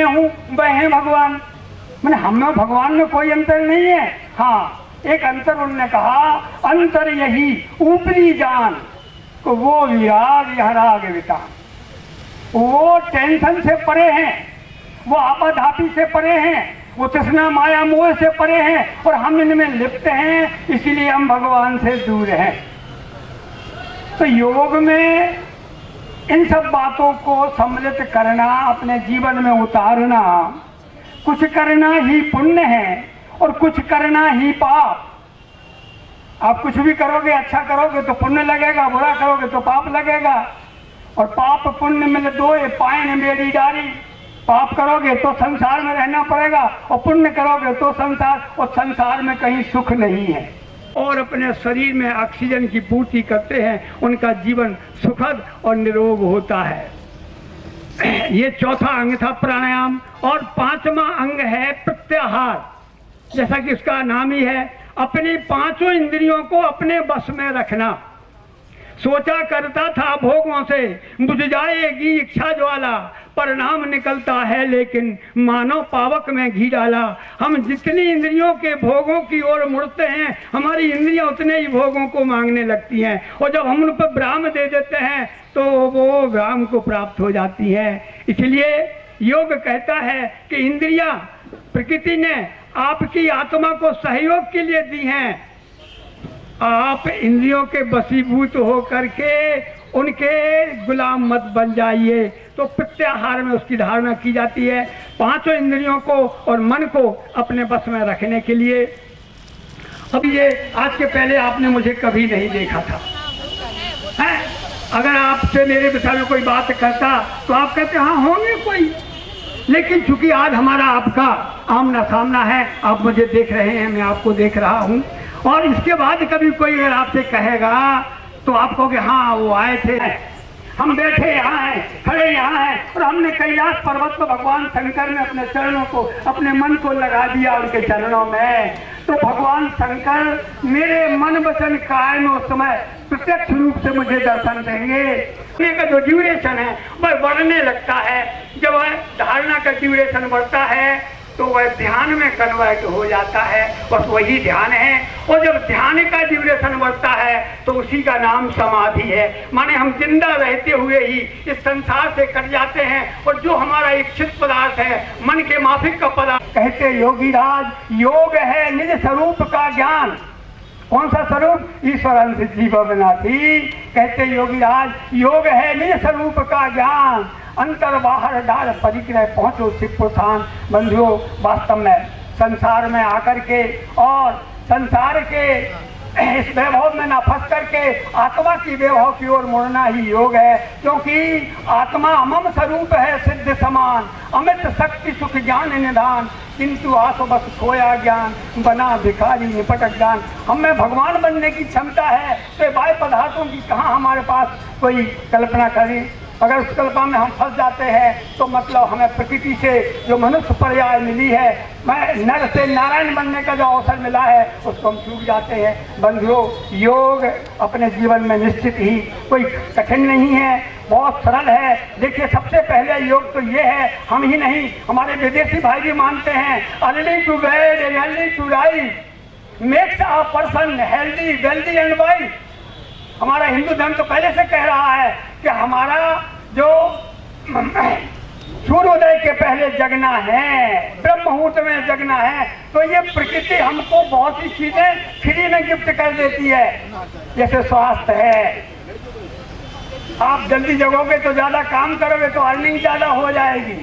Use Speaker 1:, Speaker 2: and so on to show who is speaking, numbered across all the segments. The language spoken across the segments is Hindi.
Speaker 1: हूँ वह है भगवान। मैंने हम में भगवान में कोई अंतर नहीं है। हाँ, एक अंतर उन्होंने कहा, अंतर यही ऊपरी जान को वो विराग यह राग वितान। वो टेंशन से परे हैं, वो आपाधापी से परे हैं, वो तृष्णा माया मोह से परे हैं, और हम इनमें लिप्त हैं, इसीलिए हम भगवान से दूर हैं। तो योग में इन सब बातों को सम्मिलित करना, अपने जीवन में उतारना, कुछ करना ही पुण्य है और कुछ करना ही पाप। आप कुछ भी करोगे, अच्छा करोगे तो पुण्य लगेगा, बुरा करोगे तो पाप लगेगा। और पाप पुण्य मिले दो पायन मेरी डारी। पाप करोगे तो संसार में रहना पड़ेगा, और पुण्य करोगे तो संसार, और संसार में कहीं सुख नहीं है। और अपने शरीर में ऑक्सीजन की पूर्ति करते हैं, उनका जीवन सुखद और निरोग होता है। ये चौथा अंग था प्राणायाम। और पांचवा अंग है प्रत्याहार। जैसा कि उसका नाम ही है, अपनी पांचों इंद्रियों को अपने बस में रखना। सोचा करता था भोगों से बुझ जाएगी इच्छा ज्वाला, परिणाम निकलता है लेकिन मानव पावक में घी डाला। हम जितनी इंद्रियों के भोगों की ओर मुड़ते हैं, हमारी इंद्रियां उतने ही भोगों को मांगने लगती हैं, और जब हम उन पर विराम दे देते हैं तो वो विराम को प्राप्त हो जाती है। इसलिए योग कहता है कि इंद्रियां प्रकृति ने आपकी आत्मा को सहयोग के लिए दी हैं। आप इंद्रियों के वशीभूत हो करके उनके गुलाम मत बन जाइए। तो प्रत्याहार में उसकी धारणा की जाती है, पांचों इंद्रियों को और मन को अपने बस में रखने के लिए। अब ये आज के पहले आपने मुझे कभी नहीं देखा था, है? अगर आपसे मेरे विषय में कोई बात करता तो आप कहते हाँ होंगे कोई, लेकिन चूंकि आज हमारा आपका आमना सामना है, आप मुझे देख रहे हैं, मैं आपको देख रहा हूँ, और इसके बाद कभी कोई अगर आपसे कहेगा तो आप कहोगे हाँ वो आए थे, हम बैठे यहाँ हैं, खड़े यहाँ हैं, और हमने कैलाश पर्वत को भगवान शंकर ने अपने चरणों को, अपने मन को लगा दिया उनके चरणों में। तो भगवान शंकर मेरे मन वचन काया में उस समय प्रत्यक्ष रूप से मुझे दर्शन देंगे। का जो ड्यूरेशन है वह बढ़ने लगता है। जब धारणा का ड्यूरेशन बढ़ता है तो वह ध्यान में कन्वर्ट हो जाता है, बस वही ध्यान है। और जब ध्यान का ड्यूरेशन बढ़ता है तो उसी का नाम समाधि है। माने हम जिंदा रहते हुए ही इस संसार से कट जाते हैं, और जो हमारा इच्छित पदार्थ है, मन के माफिक का पदार्थ, कहते योगी राज योग है निज स्वरूप का ज्ञान। कौन सा स्वरूप? ईश्वर अंश जीव विनाशी। कहते योगी राज योग है निज स्वरूप का ज्ञान, अंतर बाहर डाल परिक्रय पहुंचो शिवपुरस्थान। बंधुओं, वास्तव में संसार में आकर के और संसार के इस वैभव में ना फंस करके आत्मा की वैभव की ओर मुड़ना ही योग है। क्योंकि आत्मा अमम स्वरूप है सिद्ध समान, अमित शक्ति सुख ज्ञान निधान, किंतु आसो बस खोया ज्ञान, बना भिखारी निपटक दान। हमें भगवान बनने की क्षमता है तो बाह्य पदार्थों की कहाँ हमारे पास कोई कल्पना करें। अगर उस कल्पना में हम फंस जाते हैं तो मतलब हमें प्रकृति से जो मनुष्य पर्याय मिली है, मैं नर से नारायण बनने का जो अवसर मिला है, उसको हम चूक जाते हैं। बंधुओं, योग अपने जीवन में निश्चित ही कोई कठिन नहीं है, बहुत सरल है। देखिए, सबसे पहले योग तो ये है, हम ही नहीं हमारे विदेशी भाई भी मानते हैं, early to bed early to rise makes a person healthy wealthy and wise. हमारा हिंदू धर्म तो पहले से कह रहा है कि हमारा जो सूर्योदय के पहले जगना है, ब्रह्म मुहूर्त में जगना है। तो ये प्रकृति हमको बहुत सी चीजें फ्री में गिफ्ट कर देती है। जैसे स्वास्थ्य है, आप जल्दी जगोगे तो ज्यादा काम करोगे तो अर्निंग ज्यादा हो जाएगी,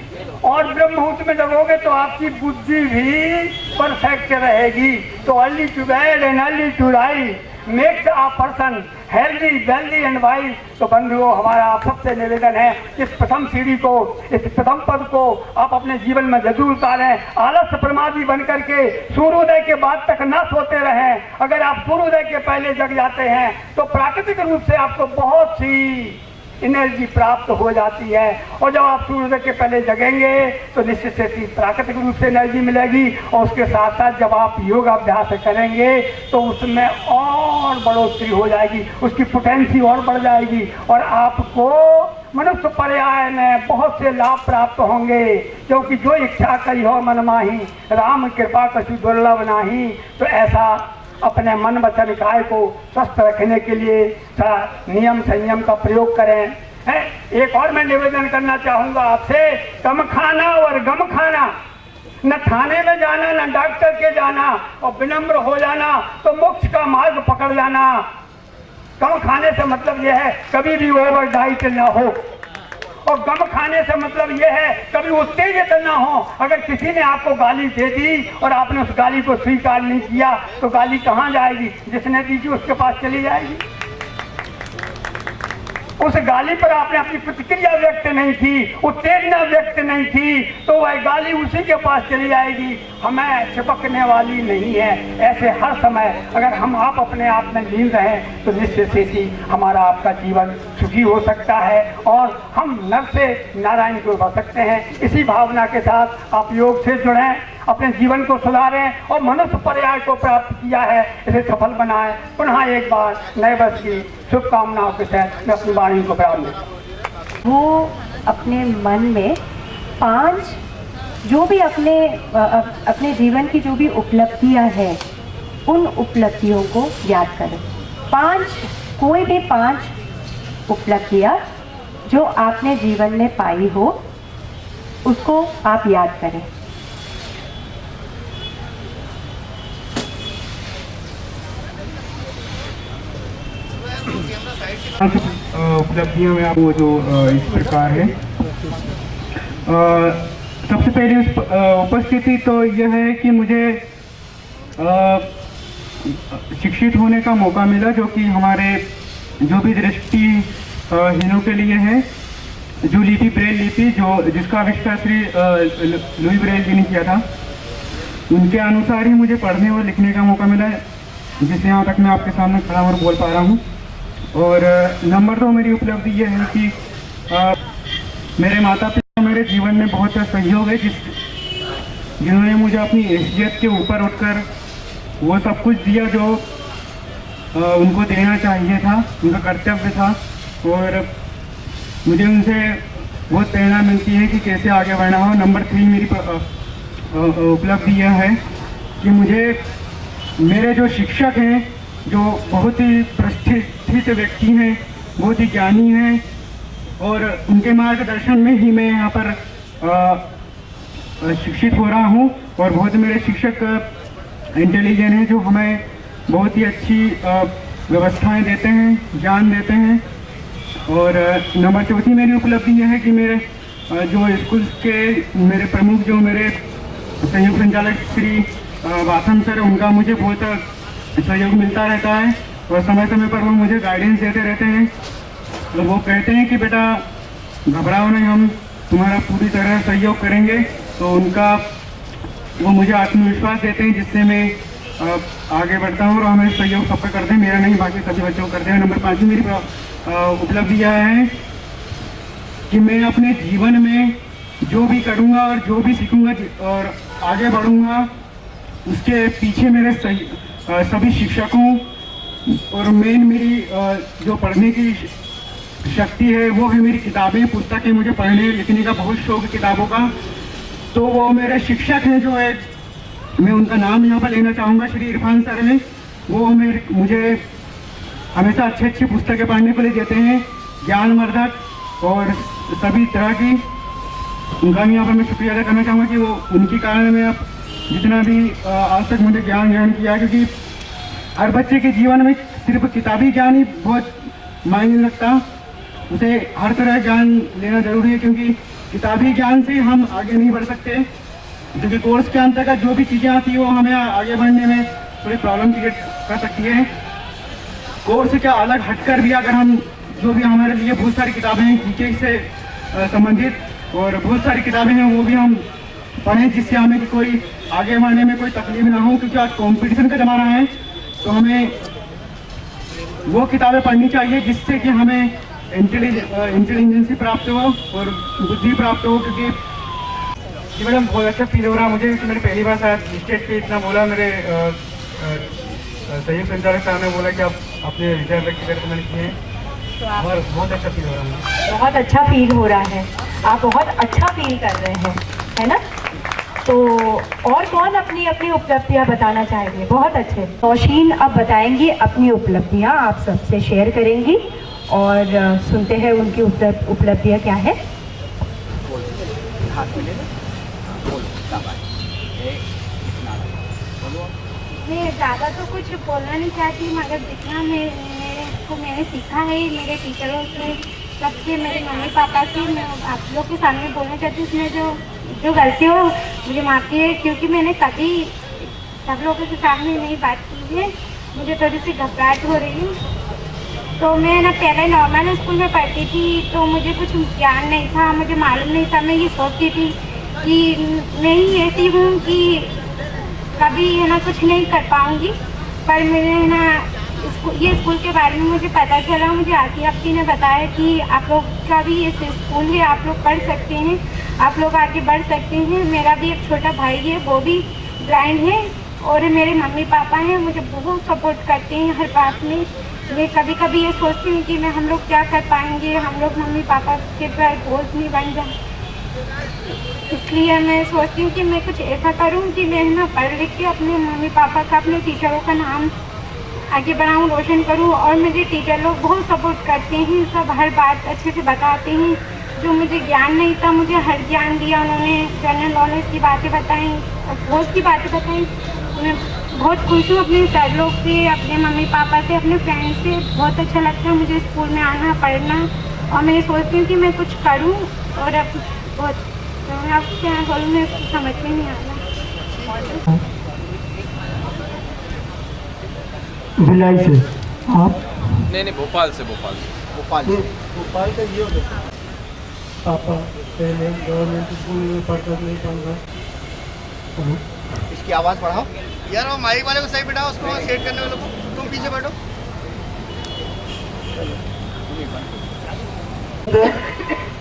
Speaker 1: और ब्रह्म मुहूर्त में जगोगे तो आपकी बुद्धि भी परफेक्ट रहेगी। तो early to bed and early to rise makes a person healthy wealthy and wise. तो बंधुओं, हमारा आप सबसे निवेदन है, इस प्रथम सीढ़ी को, इस प्रथम पद को आप अपने जीवन में जरूर उतारें। आलस्य प्रमादी बन करके सूर्योदय के बाद तक न सोते रहें। अगर आप सूर्योदय के पहले जग जाते हैं तो प्राकृतिक रूप से आपको बहुत सी एनर्जी प्राप्त हो जाती है, और जब आप सूर्योदय के पहले जगेंगे तो निश्चित से प्राकृतिक रूप से एनर्जी मिलेगी। और उसके साथ साथ जब आप योगाभ्यास करेंगे तो उसमें और बढ़ोतरी हो जाएगी, उसकी पोटेंसी और बढ़ जाएगी, और आपको मनुष्य पर्याय में बहुत से लाभ प्राप्त होंगे, क्योंकि जो इच्छा करी हो मन माही, राम कृपा कछु दुर्लभ नाही। तो ऐसा अपने मन वचन काय को स्वस्थ रखने के लिए थोड़ा नियम संयम का प्रयोग करें। है एक और मैं निवेदन करना चाहूँगा आपसे, कम खाना और गम खाना, न थाने में जाना न डॉक्टर के जाना, और विनम्र हो जाना तो मोक्ष का मार्ग पकड़ जाना। कम खाने से मतलब यह है कभी भी ओवर डाइट ना हो, और गम खाने से मतलब यह है कभी उत्तेजित ना हो। अगर किसी ने आपको गाली दे दी और आपने उस गाली को स्वीकार नहीं किया तो गाली कहाँ जाएगी? जिसने दी थी उसके पास चली जाएगी। उस गाली पर आपने अपनी प्रतिक्रिया व्यक्त नहीं की, उत्तेजना व्यक्त नहीं की, तो वह गाली उसी के पास चली जाएगी, हमें चिपकने वाली नहीं है। ऐसे हर समय अगर हम आप अपने आप में लीन रहें तो निश्चित ही हमारा आपका जीवन सुखी हो सकता है और हम नर से नारायण को बढ़ सकते हैं। इसी भावना के साथ आप योग से जुड़ें, अपने जीवन को सुधारें और मनुष्य पर्याय को प्राप्त किया है इसे सफल बनाएं। पुनः एक बार नए वर्ष की शुभकामनाओं के साथ मैं अपनी वाणी को प्रारंभ करता हूं।
Speaker 2: वो अपने मन में 5 जो भी अपने जीवन की जो भी उपलब्धियां हैं उन उपलब्धियों को याद करें। 5 कोई भी 5 उपलब्धियां जो आपने जीवन में पाई हो उसको आप याद करें।
Speaker 3: उपलब्धियों में आपको जो इस प्रकार है। सबसे पहले उपस्थिति तो यह है कि मुझे शिक्षित होने का मौका मिला, जो कि हमारे जो भी दृष्टिहीनों के लिए है। जो लिपि ब्रेल लिपि जिसका आविष्कार श्री लुई ब्रेल जी ने किया था, उनके अनुसार ही मुझे पढ़ने और लिखने का मौका मिला, जिसे यहाँ तक मैं आपके सामने खड़ा और बोल पा रहा हूँ। और नंबर 2 मेरी उपलब्धि यह है कि मेरे माता पिता मेरे जीवन में बहुत सा सहयोग है, जिन्होंने मुझे अपनी हैसियत के ऊपर उठकर वो सब कुछ दिया जो उनको देना चाहिए था, उनका कर्तव्य था। और मुझे उनसे बहुत प्रेरणा मिलती है कि कैसे आगे बढ़ना हो। नंबर 3 मेरी उपलब्धि यह है कि मेरे जो शिक्षक हैं, जो बहुत ही प्रतिष्ठित व्यक्ति हैं, बहुत ही ज्ञानी हैं, और उनके मार्गदर्शन में ही मैं यहाँ पर शिक्षित हो रहा हूँ। और बहुत मेरे शिक्षक इंटेलिजेंट हैं, जो हमें बहुत ही अच्छी व्यवस्थाएं देते हैं, ज्ञान देते हैं। और नंबर 4 मेरी उपलब्धि यह है कि मेरे जो स्कूल के मेरे प्रमुख, जो मेरे संयुक्त संचालक श्री वासम सर, उनका मुझे बहुत सहयोग मिलता रहता है और समय समय पर वो मुझे गाइडेंस देते रहते हैं। और वो कहते हैं कि बेटा घबराओ नहीं, हम तुम्हारा पूरी तरह सहयोग करेंगे। तो वो मुझे आत्मविश्वास देते हैं, जिससे मैं आगे बढ़ता हूँ और हमें सहयोग सबका करते हैं, मेरा नहीं बाकी सभी बच्चों को करते हैं। नंबर 5 मेरी उपलब्धि यह है कि मैं अपने जीवन में जो भी करूँगा और जो भी सीखूँगा और आगे बढ़ूँगा, उसके पीछे मेरे सभी शिक्षकों और मेन मेरी जो पढ़ने की शक्ति है वो है मेरी किताबें, पुस्तकें। मुझे पढ़ने लिखने का बहुत शौक है किताबों का। तो वो मेरे शिक्षक हैं, जो है मैं उनका नाम यहाँ पर लेना चाहूँगा, श्री इरफान सर हैं। वो मुझे हमेशा अच्छी पुस्तकें पढ़ने के लिए देते हैं, ज्ञानवर्धक और सभी तरह की। उनका भी यहाँ पर मैं शुक्रिया अदा करना चाहूँगा कि वो उनके कारण मैं अब जितना भी आज तक मुझे ज्ञान ग्रहण किया, क्योंकि हर बच्चे के जीवन में सिर्फ किताबी ज्ञान ही बहुत मायने रखता, उसे हर तरह ज्ञान लेना जरूरी है, क्योंकि किताबी ज्ञान से हम आगे नहीं बढ़ सकते। क्योंकि कोर्स के अंतर्गत जो भी चीज़ें आती है वो हमें आगे बढ़ने में थोड़ी प्रॉब्लम क्रिएट कर सकती है। कोर्स के अलग हटकर भी अगर हम जो भी हमारे लिए बहुत सारी किताबें हैं जीके से संबंधित और बहुत सारी किताबें हैं वो भी हम पढ़ें, जिससे हमें कोई आगे बढ़ने में कोई तकलीफ ना हो। क्योंकि आज कंपटीशन का ज़माना है, तो हमें वो किताबें पढ़नी चाहिए जिससे कि हमें इंटेलिजेंसी प्राप्त हो और बुद्धि प्राप्त हो। क्योंकि मैडम बहुत अच्छा फील हो रहा है मुझे कि मैंने पहली बार शायद स्टेज पे इतना बोला। मेरे संयुक्त संचालक साहब ने बोला कि आप अपने विचार व्यक्त करके मैंने किए हैं।
Speaker 2: तो आप
Speaker 3: बहुत अच्छा फील हो रहा है।
Speaker 2: बहुत अच्छा फील हो रहा है, आप बहुत अच्छा फील कर रहे हैं, है ना? तो और कौन अपनी अपनी उपलब्धियां बताना चाहेंगे? बहुत अच्छे। नौशीन अब बताएंगी अपनी उपलब्धियां, आप सबसे शेयर करेंगी और सुनते हैं उनकी उपलब्धियां क्या है।
Speaker 4: मैं ज़्यादा तो कुछ बोलना नहीं चाहती, मगर जितना मैंने सीखा है मेरे टीचरों से, सबसे, मेरे मम्मी पापा से, मैं आप लोग के सामने बोलना चाहती हूँ। उसमें जो गलती हो मुझे माफ़ी है, क्योंकि मैंने कभी सब लोगों के सामने नहीं बात की है। मुझे थोड़ी सी घबराहट हो रही है। तो मैं ना पहले नॉर्मल स्कूल में पढ़ती थी, तो मुझे कुछ ज्ञान नहीं था, मुझे मालूम नहीं था। मैं ये सोचती थी कि मैं ही ऐसी हूँ कि कभी है ना कुछ नहीं कर पाऊँगी। पर मैंने ना ये स्कूल के बारे में मुझे पता चला, मुझे आती आपकी ने बताया कि आप लोग का भी ये स्कूल है, आप लोग पढ़ सकते हैं, आप लोग आगे बढ़ सकते हैं। मेरा भी एक छोटा भाई है, वो भी ब्लाइंड है, और मेरे मम्मी पापा हैं, मुझे बहुत सपोर्ट करते हैं हर बात में। मैं कभी कभी ये सोचती हूँ कि हम लोग क्या कर पाएंगे, हम लोग मम्मी पापा के पर बोझ नहीं बन जाए। इसलिए मैं सोचती हूँ कि मैं कुछ ऐसा करूँ कि मैं ना पढ़ लिख के अपने मम्मी पापा का, अपने टीचरों का नाम आगे बढ़ाऊँ, रोशन करूँ। और मुझे टीचर लोग बहुत सपोर्ट करते हैं, सब हर बात अच्छे से बताते हैं। जो मुझे ज्ञान नहीं था, मुझे हर ज्ञान दिया उन्होंने, जनरल नॉलेज की बातें बताई, बहुत सी बातें बताई। मैं बहुत खुश हूँ अपने सर लोग से, अपने मम्मी पापा से, अपने फ्रेंड्स से। बहुत अच्छा लगता है मुझे स्कूल में आना, पढ़ना, और मैं सोचती हूँ कि मैं कुछ करूँ। और अब बहुत, तो मैं आपको क्या बोलूँ, मैं समझ में नहीं आ रहा।
Speaker 1: भिलाई से आप?
Speaker 5: नहीं, भोपाल से।
Speaker 3: भोपाल का ये होता है।
Speaker 1: पापा पहले गवर्नमेंट स्कूल में पढ़कर नहीं पढ़ा।
Speaker 3: इसकी आवाज़ बढ़ाओ
Speaker 5: यार, वो माइक वाले को सही बिठाओ, उसको सेट करने वाले को। तुम पीछे बैठो।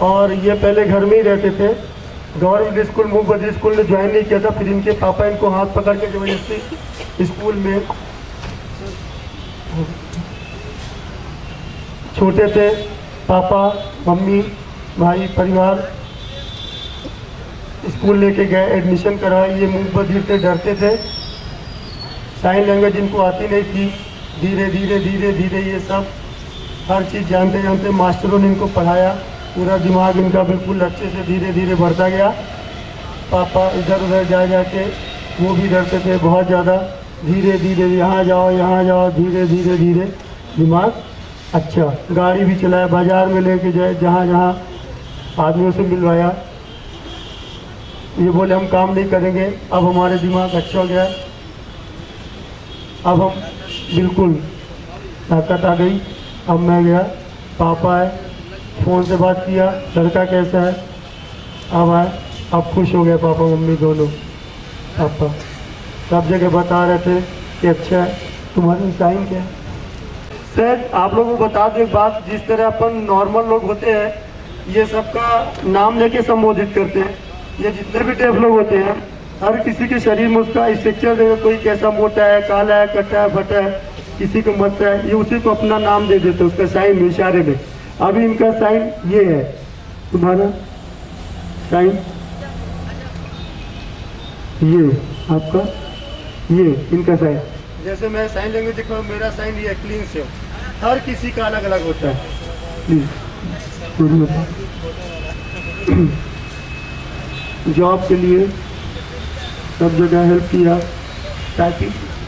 Speaker 6: और ये पहले घर में ही रहते थे। गवर्नमेंट स्कूल मूंगबदी स्कूल में ज्वाइन नहीं किया था, फिर इनके पापा इनको हाथ पकड़ के जबरदस्ती स्कूल में, छोटे थे, पापा मम्मी भाई परिवार स्कूल लेके गए, एडमिशन कराया। ये मूंगबदी से डरते थे, साइन लैंग्वेज इनको आती नहीं थी। धीरे धीरे धीरे धीरे ये सब हर चीज़ जानते जानते मास्टरों ने इनको पढ़ाया, पूरा दिमाग इनका बिल्कुल अच्छे से धीरे धीरे बढ़ता गया। पापा इधर उधर जा जाके वो भी डरते थे बहुत ज़्यादा। धीरे धीरे यहाँ जाओ, धीरे धीरे धीरे दिमाग अच्छा, गाड़ी भी चलाया, बाज़ार में लेके जाए, जहाँ जहाँ आदमियों से मिलवाया। ये बोले हम काम नहीं करेंगे। अब हमारे दिमाग अच्छा हो गया, अब हम बिल्कुल ताकत आ गई। अब मैं गया, पापा आए, फ़ोन से बात किया, लड़का कैसा है, अब आए, अब खुश हो गए पापा मम्मी दोनों। पापा सब जगह बता रहे थे कि अच्छा है, तुम्हारा साइन क्या है। सर आप लोगों को बता दें एक बात, जिस तरह अपन नॉर्मल लोग होते हैं, ये सबका नाम लेके संबोधित करते हैं। ये जितने भी डेफ लोग होते हैं, हर किसी के शरीर में उसका स्ट्रक्चर देगा, कोई कैसा मोटा है, काला है, कटा है, फटा है, किसी को मत है, ये उसी को अपना नाम दे देते हैं, उसका साइन इशारे में। अभी इनका साइन ये है, तुम्हारा साइन ये, आपका ये, इनका साइन। जैसे मैं साइन लैंग्वेज दिखा रहा हूँ, मेरा साइन ये क्लीन से, हर किसी का अलग अलग होता है। जॉब के लिए सब जगह हेल्प किया ताकि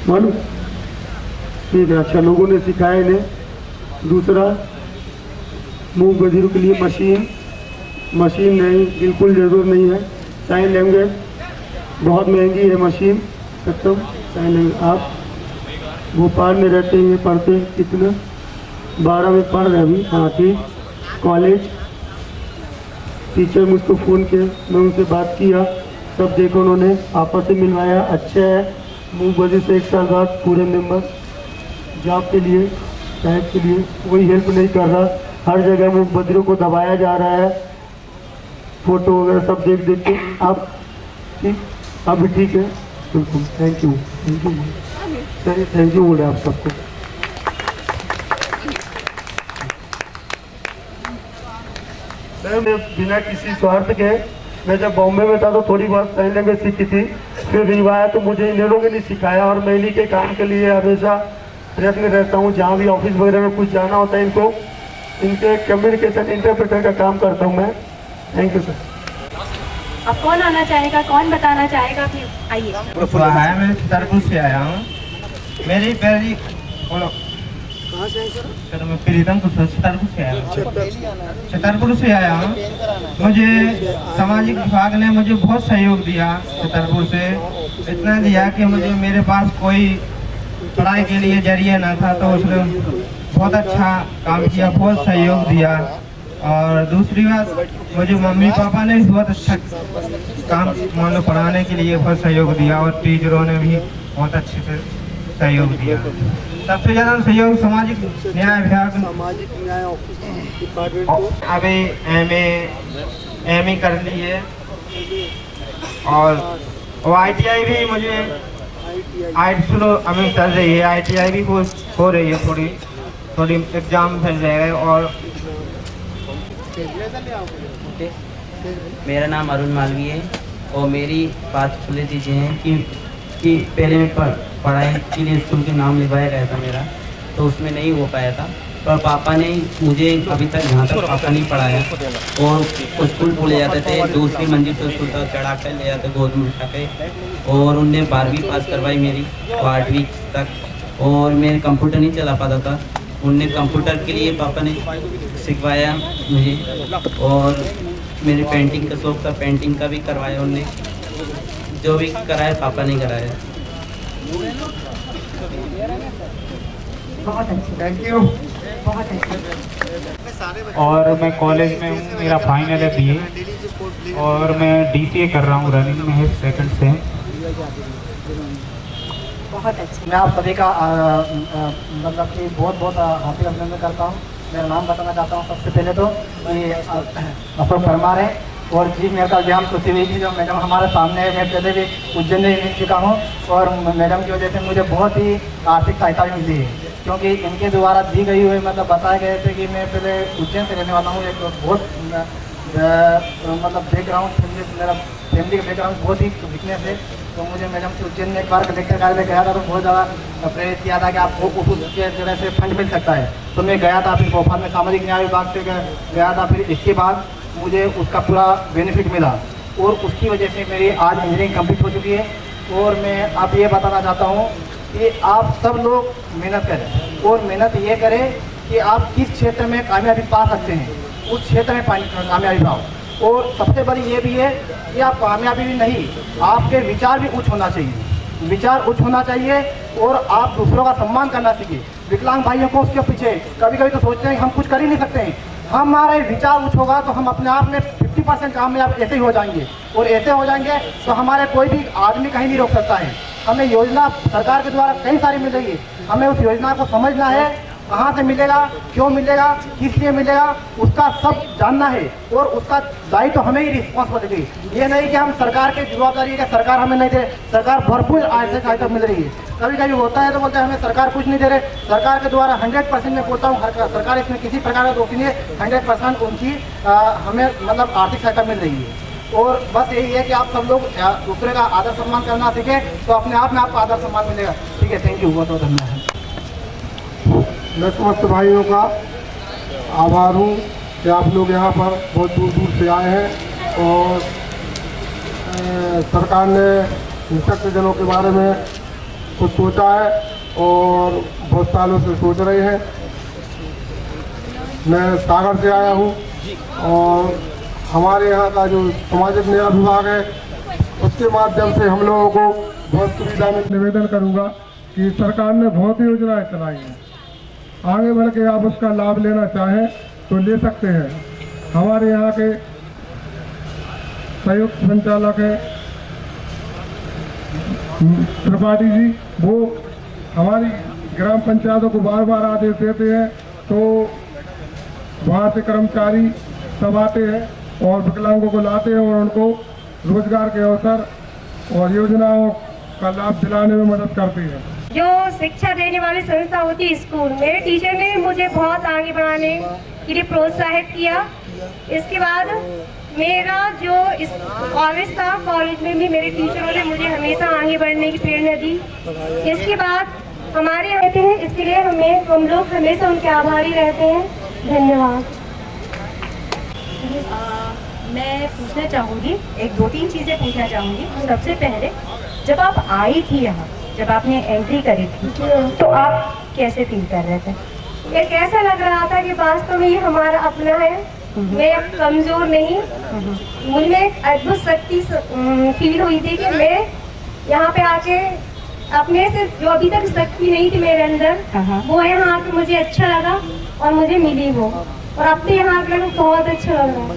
Speaker 6: मालूम, ठीक है, अच्छा लोगों ने सिखाया इन्हें। दूसरा, मूंग बधिरों के लिए मशीन नहीं, बिल्कुल ज़रूर नहीं है। साइन लैंग्वेज बहुत महंगी है, मशीन खत्म। साइन लैंग्वेज आप भोपाल में रहते हैं, पढ़ते कितना, 12 में पढ़ रहे अभी, हाँ ठीक। कॉलेज टीचर मुझको फ़ोन किया, मैं उनसे बात किया, सब देखो उन्होंने आपस से मिलवाया, अच्छा है। मूंगबदी से 1 साल बाद पूरे मेंबर। जॉब के लिए, टाइप के लिए कोई हेल्प नहीं कर रहा, हर जगह मूंगबदियों को दबाया जा रहा है। फ़ोटो वगैरह सब देख देख के आप ठीक, अभी ठीक है, बिल्कुल। Thank you sir, thank you बोले आप सबको। मैं बिना किसी स्वार्थ के, मैं जब बॉम्बे में था तो थोड़ी बहुत साइन लैंग्वेज सीखी थी, फिर रीवा आया तो मुझे इन लोगों ने नहीं सिखाया और मैं इन्हीं के काम के लिए हमेशा प्रयत्न रहता हूँ। जहाँ भी ऑफिस वगैरह में कुछ जाना होता है इनको, इनके कम्युनिकेशन इंटरप्रेटर का काम करता हूँ मैं। Thank you sir.
Speaker 2: अब कौन आना चाहेगा, कौन बताना चाहेगा? फिर आइए।
Speaker 7: है, मैं छतरपुर से आया हूँ। मेरी पहली सर मैं प्रीतमपुर से छतरपुर से आया हूँ। छतरपुर से आया हूँ। मुझे सामाजिक विभाग ने मुझे बहुत सहयोग दिया। छतरपुर से इतना दिया कि मुझे मेरे पास कोई पढ़ाई के लिए जरिए ना था, तो उसने बहुत अच्छा काम किया, बहुत सहयोग दिया। और दूसरी बात, मुझे मम्मी पापा ने भी बहुत अच्छा काम मान लो पढ़ाने के लिए बहुत सहयोग दिया और टीचरों ने भी बहुत अच्छे से सहयोग दिया। सबसे ज़्यादा सहयोग सामाजिक न्याय विभाग,
Speaker 6: सामाजिक न्याय ऑफिस डिपार्टमेंट को।
Speaker 7: अभी एम ए कर ली है और ITI भी मुझे शुरू अभी चल रही है। ITI भी हो रही है, थोड़ी एग्जाम चल रहे और
Speaker 8: मेरा नाम अरुण मालवीय है और मेरी बात खुले चीज़ें हैं कि पहले मैं पढ़ाई के लिए स्कूल के नाम लिखवाया गया था मेरा, तो उसमें नहीं हो पाया था। पर पापा ने मुझे अभी तक यहाँ तक पापा नहीं पढ़ाया और स्कूल को ले जाते थे, दूसरी मंजिल पर स्कूल तक चढ़ा कर ले जाते गोद में उठा के, और उनने 12वीं पास करवाई मेरी 8वीं तक। और मेरे कंप्यूटर नहीं चला पाता था, उनने कंप्यूटर के लिए पापा ने सिखवाया मुझे। और मेरे पेंटिंग का शौक था, पेंटिंग का भी करवाया उनने, जो भी कराया पापा ने कराया।
Speaker 2: बहुत अच्छी,
Speaker 7: थैंक यू।
Speaker 2: बहुत अच्छी।
Speaker 9: और मैं कॉलेज में हूँ, मेरा फाइनल है BA और मैं DCA कर रहा हूँ, रनिंग में है, सेकंड से।
Speaker 2: बहुत अच्छी।
Speaker 10: मैं आप सभी का मतलब कि बहुत बहुत हार्दिक अभिनंदन करता हूँ। मेरा नाम बताना चाहता हूँ सबसे पहले तो ये अशोक परमार है और जी मेरे का एग्जाम पृथ्वी हुई थी जो मैडम हमारे सामने है। मैं पहले भी उज्जैन में मिल चुका हूँ और मैडम की वजह से मुझे बहुत ही आर्थिक सहायता भी मिली है, क्योंकि इनके द्वारा दी गई हुई मतलब बताए गए थे कि मैं पहले उज्जैन से रहने वाला हूँ। एक बहुत मतलब बैकग्राउंड, मेरा फैमिली का बैकग्राउंड बहुत ही वीकनेस है, तो मुझे मैडम से उज्जैन में एक बार कलेक्टर कार्यालय में गया था तो बहुत ज़्यादा प्रेरित किया था कि आपको उसके तरह से फंड मिल सकता है। तो मैं गया था, फिर भोपाल में सामाजिक न्याय विभाग से गया था, फिर इसके बाद मुझे उसका पूरा बेनिफिट मिला और उसकी वजह से मेरी आज इंजीनियरिंग कंप्लीट हो चुकी है। और मैं अब ये बताना चाहता हूँ कि आप सब लोग मेहनत करें और मेहनत ये करें कि आप किस क्षेत्र में कामयाबी पा सकते हैं उस क्षेत्र में कामयाबी पाओ। और सबसे बड़ी ये भी है कि आप कामयाबी भी नहीं, आपके विचार भी उच्च होना चाहिए, विचार उच्च होना चाहिए और आप दूसरों का सम्मान करना सीखिए। विकलांग भाइयों को उसके पीछे कभी कभी तो सोचते हैं कि हम कुछ कर ही नहीं सकते हैं, हमारे विचार उच्च होगा तो हम अपने आप में 50% कामयाब ऐसे ही हो जाएंगे और ऐसे हो जाएंगे तो हमारे कोई भी आदमी कहीं नहीं रोक सकता है। हमें योजना सरकार के द्वारा कई सारी मिल रही है, हमें उस योजना को समझना है, कहाँ से मिलेगा, क्यों मिलेगा, किस लिए मिलेगा, उसका सब जानना है और उसका दायित्व तो हमें ही रिस्पॉन्सिबिलिटी। ये नहीं कि हम सरकार की जवाबदारी है कि सरकार हमें नहीं दे, सरकार भरपूर आर्थिक सहायता मिल रही है। कभी कभी होता है तो बोलते हैं हमें सरकार कुछ नहीं दे रहे, सरकार के द्वारा 100% मैं बोलता हूँ सरकार इसमें किसी प्रकार का दोषी नहीं है, 100% उनकी हमें मतलब आर्थिक सहायता मिल रही है। और बस यही है कि आप सब लोग दूसरे का आदर सम्मान करना सीखें तो अपने आप में आपको आदर सम्मान मिलेगा। ठीक है, थैंक यू, बहुत बहुत धन्यवाद।
Speaker 6: मैं समस्त भाइयों का आभार हूँ कि आप लोग यहाँ पर बहुत दूर दूर से आए हैं और सरकार ने निःशक्तजनों के बारे में कुछ सोचा है और बहुत सालों से सोच रहे हैं। मैं सागर से आया हूँ और हमारे यहाँ का जो सामाजिक न्याय विभाग है उसके माध्यम से हम लोगों को बहुत सुविधा में निवेदन करूँगा कि सरकार ने बहुत योजनाएं चलाई हैं, आगे बढ़ के आप उसका लाभ लेना चाहें तो ले सकते हैं। हमारे यहाँ के संयुक्त संचालक हैं त्रिपाठी जी, वो हमारी ग्राम पंचायतों को बार बार आदेश देते हैं तो वहाँ से कर्मचारी सब आते हैं और विकलांगों को लाते हैं और उनको रोजगार के अवसर और योजनाओं का लाभ दिलाने में मदद करते हैं।
Speaker 11: जो शिक्षा देने वाली संस्था होती है स्कूल, मेरे टीचर ने मुझे बहुत आगे बढ़ाने के लिए प्रोत्साहित किया इसके बाद मेरा जो इस कॉलेज था, कॉलेज में भी मेरे टीचरों ने मुझे हमेशा आगे बढ़ने की प्रेरणा दी। इसके बाद हमारे यहाँ रहते हैं, इसके लिए हम लोग हमेशा उनके आभारी रहते हैं। धन्यवाद।
Speaker 2: मैं पूछना चाहूँगी, एक दो तीन चीज़ें पूछना चाहूँगी। सबसे पहले, जब आप आई थी यहाँ, जब आपने एंट्री करी थी, तो आप कैसे फील कर रहे थे?
Speaker 11: एक ऐसा लग रहा था कि वास्तव में ये हमारा अपना है, मैं अब कमजोर नहीं। मुझे एक अद्भुत शक्ति फील हुई थी कि मैं यहाँ पे आके अपने से जो अभी तक शक्ति नहीं थी मेरे अंदर, वो यहाँ आके मुझे अच्छा लगा और मुझे मिली वो, और अब तो यहाँ आकर बहुत अच्छा लग रहा है।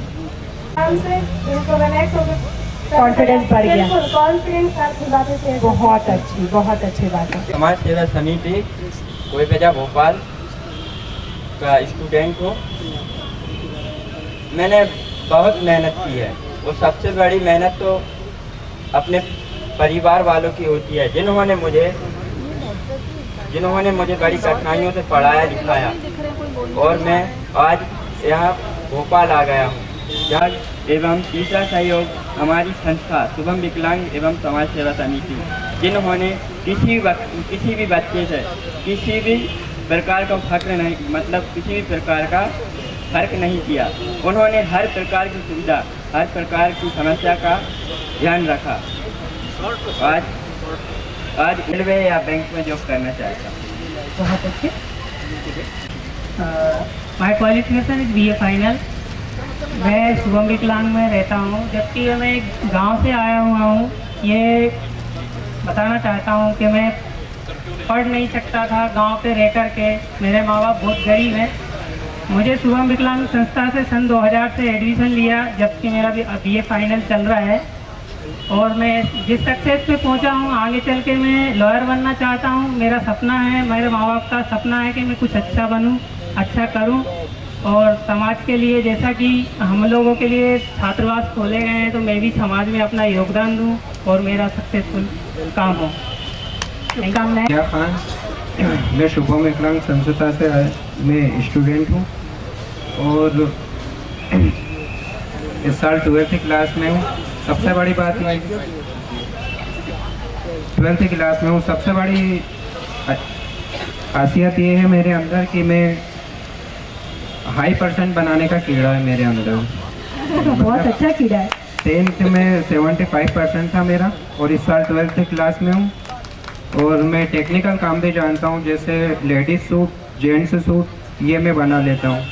Speaker 2: कॉन्फिडेंस बढ़ गया।
Speaker 11: कॉन्फिडेंस आपकी बातें से
Speaker 2: बहुत अच्छी बात है।
Speaker 8: समाज सेवा समिति कोईबेजा भोपाल का स्टूडेंट हूँ। मैंने बहुत मेहनत की है, और सबसे बड़ी मेहनत तो अपने परिवार वालों की होती है, जिन्होंने मुझे बड़ी कठिनाइयों से पढ़ाया लिखाया, और मैं आज यहाँ भोपाल आ गया हूँ। जहाँ एवं तीसरा सहयोग हमारी संस्था शुभम विकलांग एवं समाज सेवा समिति, जिन्होंने किसी भी बच्चे से किसी भी प्रकार का फर्क नहीं, मतलब किसी भी प्रकार का फर्क नहीं किया। उन्होंने हर प्रकार की सुविधा, हर प्रकार की समस्या का ध्यान रखा। आज रेलवे या बैंक में जॉब करना चाहता हूँ।
Speaker 2: बहुत अच्छे।
Speaker 12: My qualification is BA final. मैं शुभम विकलांग में रहता हूँ, जबकि मैं एक गांव से आया हुआ हूँ। ये बताना चाहता हूँ कि मैं पढ़ नहीं सकता था गांव पे रह कर के। मेरे माँ बाप बहुत गरीब हैं। मुझे शुभम विकलांग संस्था से सन 2000 से एडमिशन लिया, जबकि मेरा भी BA फाइनल चल रहा है। और मैं जिस सक्सेस पे पहुंचा हूं, आगे चल के मैं लॉयर बनना चाहता हूं। मेरा सपना है, मेरे माँ बाप का सपना है कि मैं कुछ अच्छा बनूं, अच्छा करूं, और समाज के लिए, जैसा कि हम लोगों के लिए छात्रावास खोले गए हैं, तो मैं भी समाज में अपना योगदान दूं और मेरा सक्सेसफुल काम हो।
Speaker 3: मैं शुभम विकलांग संस्था से मैं स्टूडेंट हूँ, और इस साल 12th क्लास में हूँ। सबसे बड़ी बात है 12th क्लास में हूँ। सबसे बड़ी खासियत ये है मेरे अंदर कि मैं हाई परसेंट बनाने का कीड़ा है मेरे अंदर।
Speaker 2: बहुत अच्छा कीड़ा है।
Speaker 3: 10th में 75% था मेरा, और इस साल 12th क्लास में हूँ। और मैं टेक्निकल काम भी जानता हूँ, जैसे लेडीज सूट, जेंट्स सूट, ये मैं बना लेता हूँ,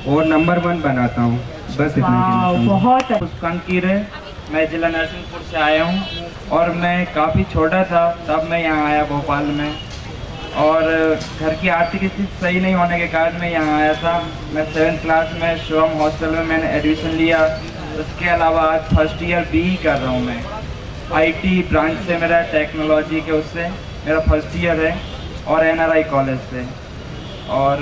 Speaker 3: और नंबर 1 बनाता हूँ। बस इतना।
Speaker 2: बहुत
Speaker 8: मुस्कानकीर है। मैं जिला नरसिंहपुर से आया हूँ, और मैं काफ़ी छोटा था तब मैं यहाँ आया भोपाल में, और घर की आर्थिक स्थिति सही नहीं होने के कारण मैं यहाँ आया था। मैं 7th क्लास में शिवम हॉस्टल में मैंने एडमिशन लिया। उसके अलावा आज फर्स्ट ईयर BE कर रहा हूँ मैं। IT ब्रांच से मेरा टेक्नोलॉजी के उससे मेरा फर्स्ट ईयर है, और NRI कॉलेज से। और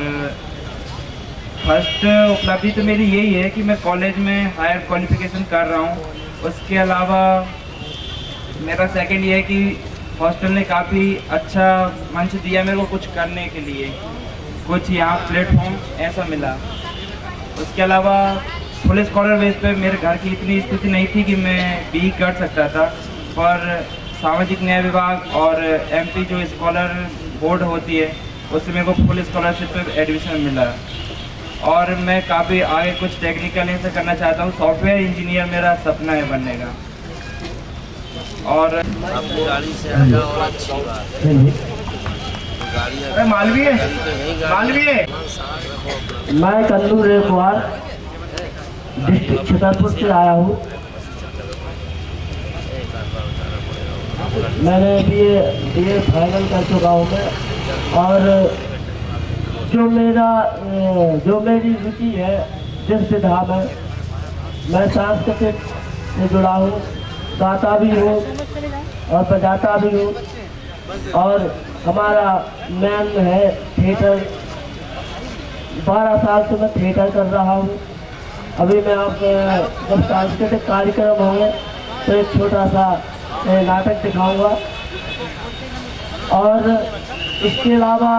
Speaker 8: फर्स्ट उपलब्धि तो मेरी यही है कि मैं कॉलेज में हायर क्वालिफिकेशन कर रहा हूँ। उसके अलावा मेरा सेकंड ये है कि हॉस्टल ने काफ़ी अच्छा मंच दिया मेरे को कुछ करने के लिए, कुछ यहाँ प्लेटफॉर्म ऐसा मिला। उसके अलावा फुल स्कॉलर बेस पे मेरे घर की इतनी स्थिति नहीं थी कि मैं BE कर सकता था, पर सामाजिक न्याय विभाग और MP जो स्कॉलर बोर्ड होती है, उससे मेरे को फुल स्कॉलरशिप पे एडमिशन मिला। और मैं काफ़ी आगे कुछ टेक्निकल ऐसा करना चाहता हूँ। सॉफ्टवेयर इंजीनियर मेरा सपना है बनने का। और
Speaker 13: अपनी गाड़ी से आया और अच्छी बात है।
Speaker 3: मालवीय
Speaker 6: मैं कल्लू रेखवार डिस्ट्रिक्ट छतरपुर से आया हूँ। मैंने BA फाइनल कर चुका हूँ मैं, और जो मेरी रुचि है, जिस विधा में मैं सांस्कृतिक से जुड़ा हूँ, गाता भी हूँ और बजाता भी हूँ। और हमारा मेन है थिएटर। 12 साल से मैं थिएटर कर रहा हूँ। अभी मैं आप जब सांस्कृतिक कार्यक्रम होंगे तो एक छोटा सा नाटक दिखाऊंगा। और इसके अलावा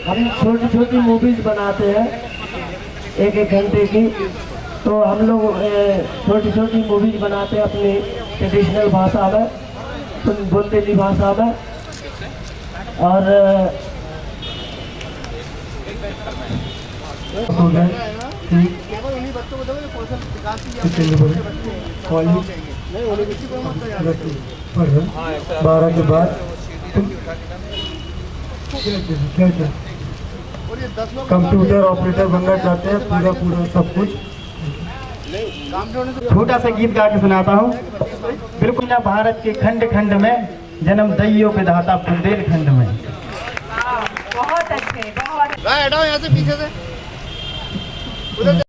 Speaker 6: हम छोटी छोटी मूवीज़ बनाते हैं। एक एक घंटे की। तो हम लोग छोटी छोटी मूवीज बनाते हैं अपनी ट्रेडिशनल भाषा में, बुंदेली भाषा में। और कॉलेज 12 के बाद क्या कंप्यूटर ऑपरेटर बनना चाहते हैं, पूरा पूरा सब कुछ।
Speaker 10: छोटा सा गीत गा के सुनाता हूँ। बिल्कुल ना भारत के खंड खंड में जन्म दैयों के दाता बुंदेलखंड में।
Speaker 2: बहुत अच्छे, बहुत
Speaker 5: हटाओ यहाँ से पीछे से उधर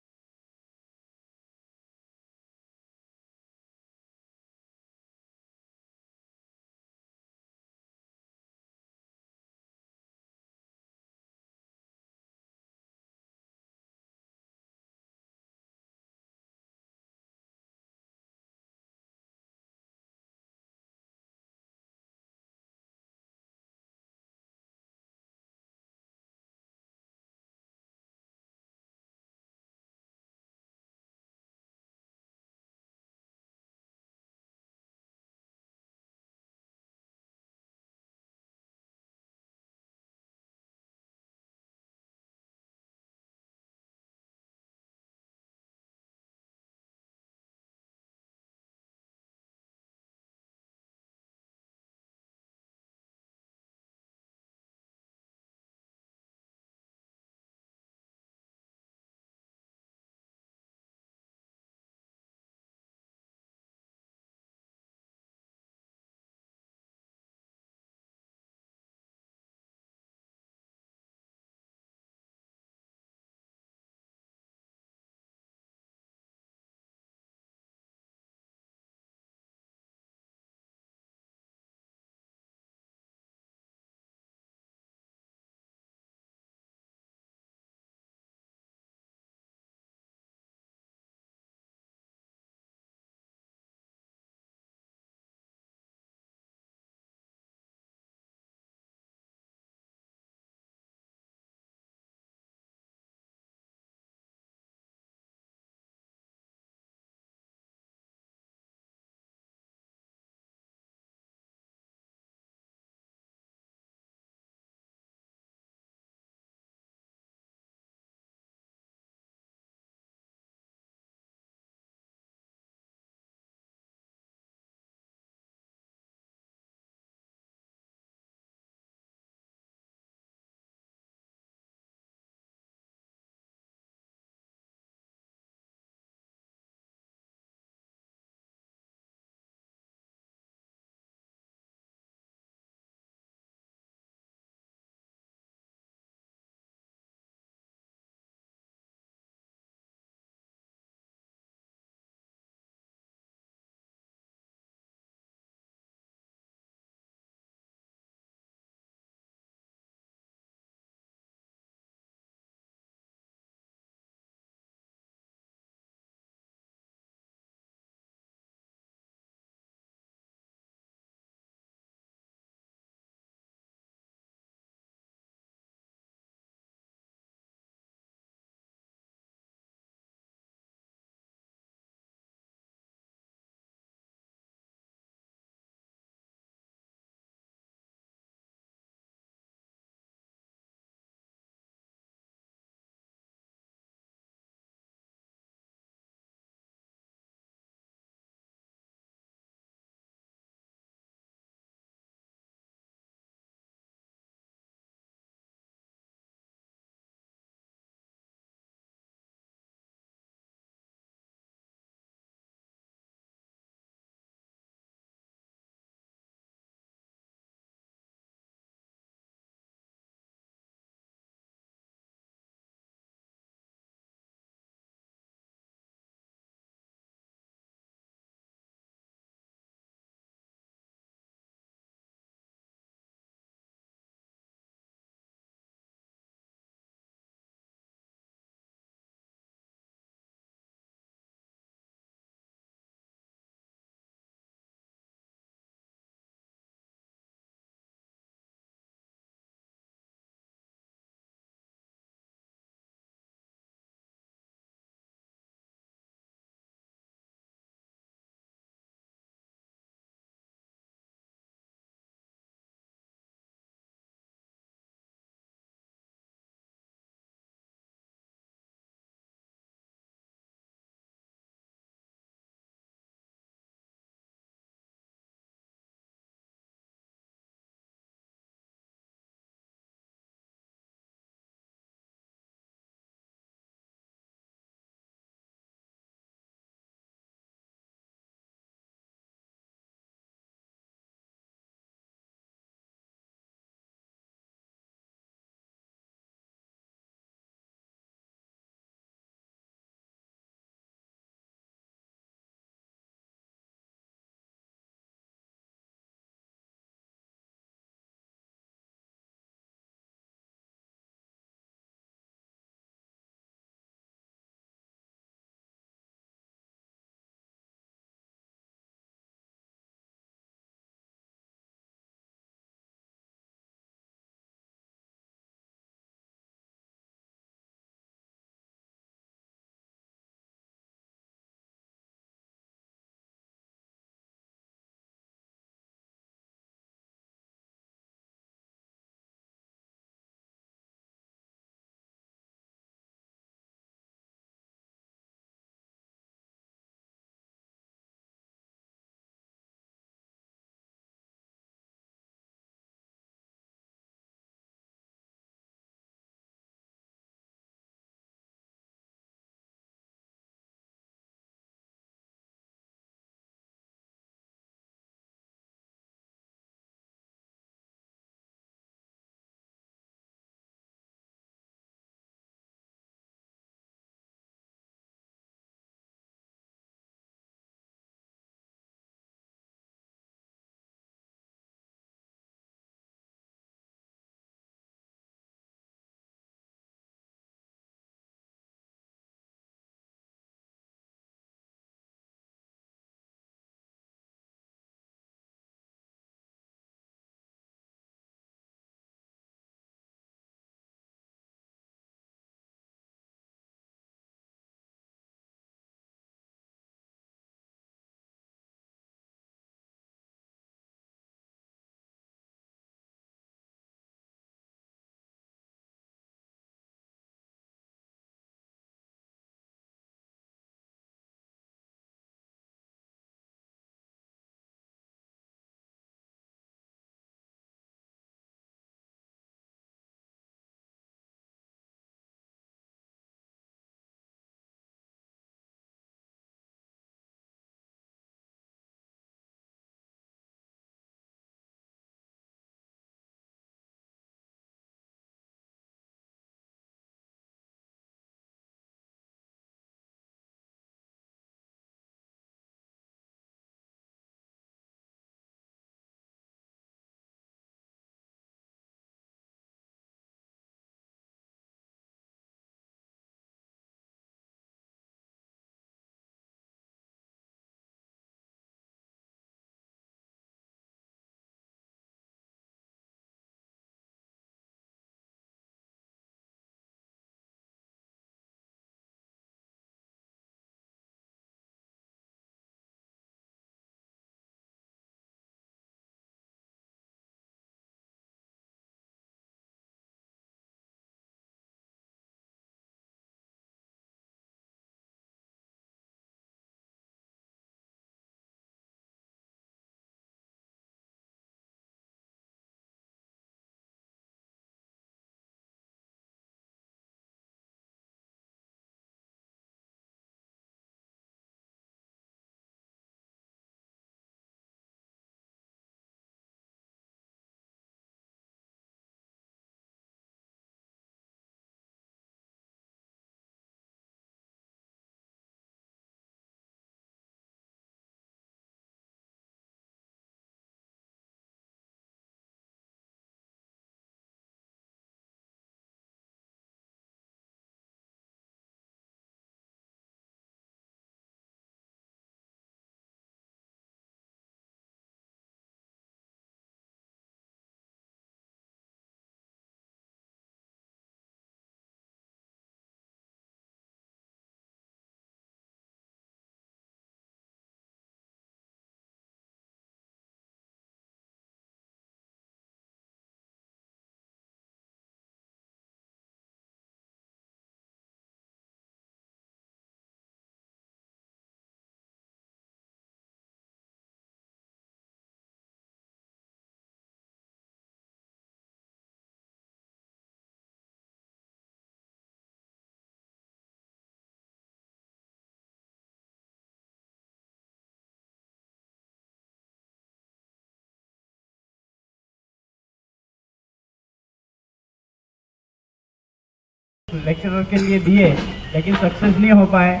Speaker 7: लेक्चरर के लिए दिए, लेकिन सक्सेस नहीं हो पाए।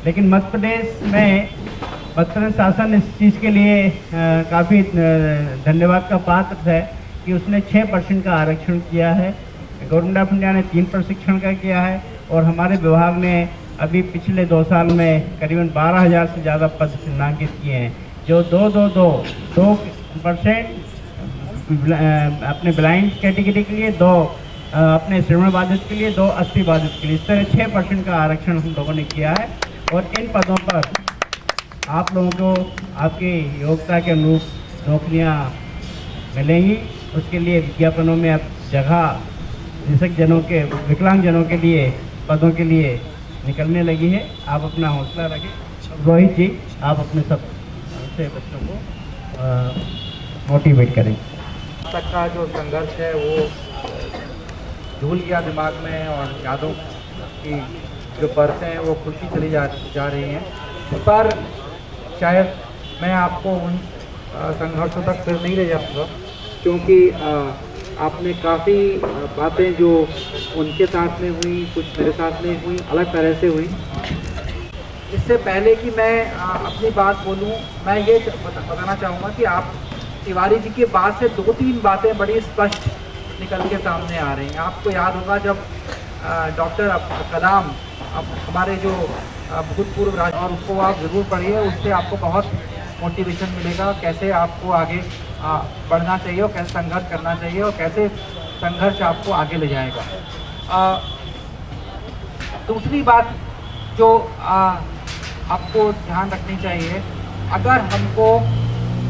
Speaker 7: लेकिन मध्य प्रदेश में मध्य प्रदेश शासन इस चीज़ के लिए काफ़ी धन्यवाद का पात्र है कि उसने 6% का आरक्षण किया है। गवर्नमेंट ऑफ इंडिया ने 3 प्रशिक्षण का किया है और हमारे विभाग ने अभी पिछले 2 साल में करीबन 12,000 से ज़्यादा पद चिन्हांकित किए हैं, जो 2% अपने ब्लाइंड कैटेगरी के लिए, 2 अपने श्रवण बाधित के लिए, 2 अस्थि बाधित के लिए। इस तरह 6% का आरक्षण हम लोगों ने किया है और इन पदों पर आप लोगों को आपकी योग्यता के अनुरूप नौकरियां मिलेंगी। उसके लिए विज्ञापनों में अब जगह दिव्यांगजनों के, विकलांगजनों के लिए पदों के लिए निकलने लगी है। आप अपना हौसला रखें। रोहित जी, आप अपने सब से बच्चों को मोटिवेट करें।
Speaker 14: तक का जो संघर्ष है वो धूल गया दिमाग में और यादों की जो परतें हैं वो खुलती चली जा रही हैं, पर शायद मैं आपको उन संघर्षों तक फिर नहीं ले जाऊँगा, क्योंकि आपने काफ़ी बातें जो उनके साथ में हुई, कुछ मेरे साथ में हुई, अलग तरह से हुई। इससे पहले कि मैं अपनी बात बोलूं, मैं ये बताना चाहूँगा कि आप तिवारी जी की बात से 2-3 बातें बड़ी स्पष्ट निकल के सामने आ रही हैं। आपको याद होगा जब डॉक्टर कलाम, अब हमारे जो भूतपूर्व राज, और उसको आप ज़रूर पढ़िए, उससे आपको बहुत मोटिवेशन मिलेगा कैसे आपको आगे बढ़ना चाहिए और कैसे संघर्ष करना चाहिए और कैसे संघर्ष आपको आगे ले जाएगा। दूसरी बात जो आपको ध्यान रखनी चाहिए, अगर हमको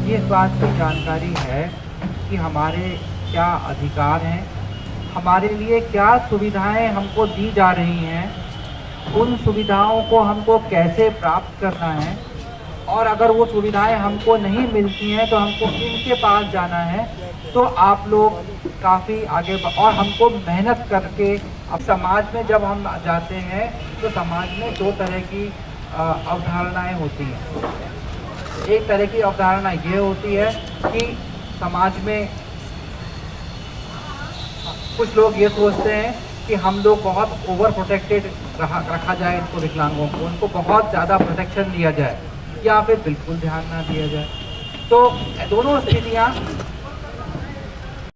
Speaker 14: ये बात की जानकारी है कि हमारे क्या अधिकार हैं, हमारे लिए क्या सुविधाएं हमको दी जा रही हैं, उन सुविधाओं को हमको कैसे प्राप्त करना है, और अगर वो सुविधाएं हमको नहीं मिलती हैं तो हमको इनके पास जाना है, तो आप लोग काफ़ी आगे और हमको मेहनत करके। अब समाज में जब हम जाते हैं तो समाज में 2 तरह की अवधारणाएं होती हैं। एक तरह की अवधारणा ये होती है कि समाज में कुछ लोग ये सोचते हैं कि हम लोग बहुत ओवर प्रोटेक्टेड रखा जाए, इनको विकलांगों को, उनको बहुत ज़्यादा प्रोटेक्शन दिया जाए या फिर बिल्कुल ध्यान ना दिया जाए। तो दोनों स्थितियाँ